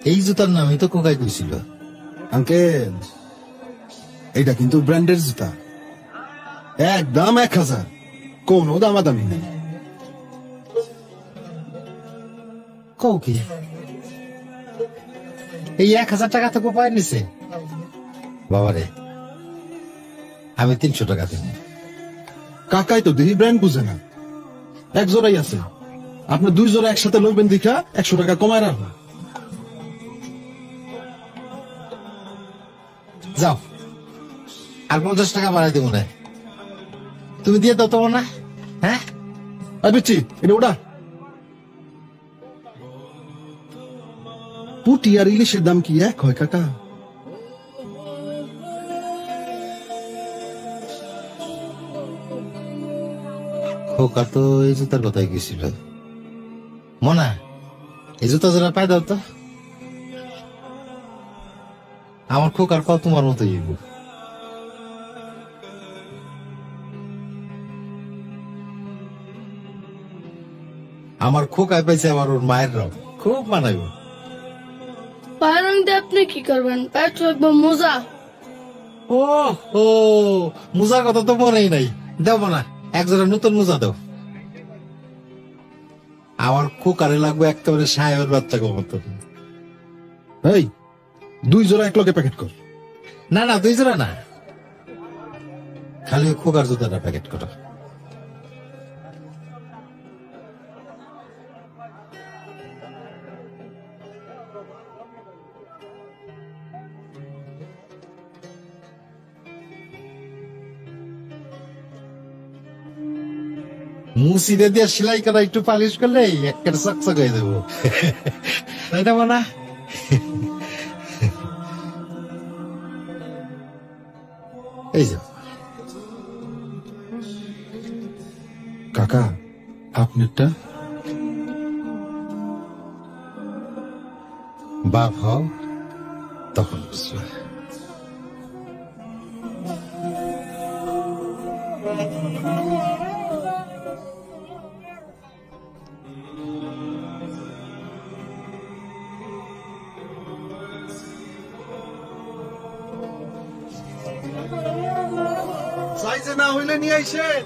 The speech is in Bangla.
এই জুতার নামই তো কোকাই কইছিল। আঙ্কেল, এইটা কিন্তু ব্র্যান্ডের জুতা, একদম 1000, কোনো দামাদামি নেই। কও কি এই 1000 টাকা তো কোপায় নিছে? বাবারে, আমি 300 টাকা দেব। কাকাই তো দেখি ব্র্যান্ড বুঝে না, এক জোড়াই আছে, আপনার 2 জোড়া একসাথে লইবেন দেখা 100 টাকা কমায় রাখবো। যাও, আর 50 টাকা বাড়াই দেবো না, তুমি দিয়ে দাও তোমার না। হ্যাঁ বুঝছি, এটা ওটা পুটি আর ইলিশের দাম কি এক হয় কাকা? খোকা তো এই জুতার কথাই গেছিল। মনা, এই জুতা জোড়া পাই দাও তো। আমার খোকার কত তোমার মতো ইব। আমার খোকায় পাইছে আবার ওর মায়ের রং, খুব মানাইব। পায়ের রং দিয়ে আপনি কি করবেন? পায়ে তো একবার মোজা। ও ও, মোজার কথা তো মনেই নাই। দেব না, একজোড়া নতুন মোজা দাও। আমার খোকারে লাগবে একেবারে সাহেবের বাচ্চা মতো। এই 2 জোড়া এক লগে প্যাকেট কর। না না, 2 জোড়া না, খালি খোকার জুতাটা প্যাকেট করো। মুসিদে দিয়ে সেলাই করা একটু পালিশ করলে একটা চকচক হয়ে দেবো, তাই না মানা? এই যে কাকা, আপনারটা বাপ হও তখন বুঝবে। সাইজে না হইলে নিয়ে আইসেন।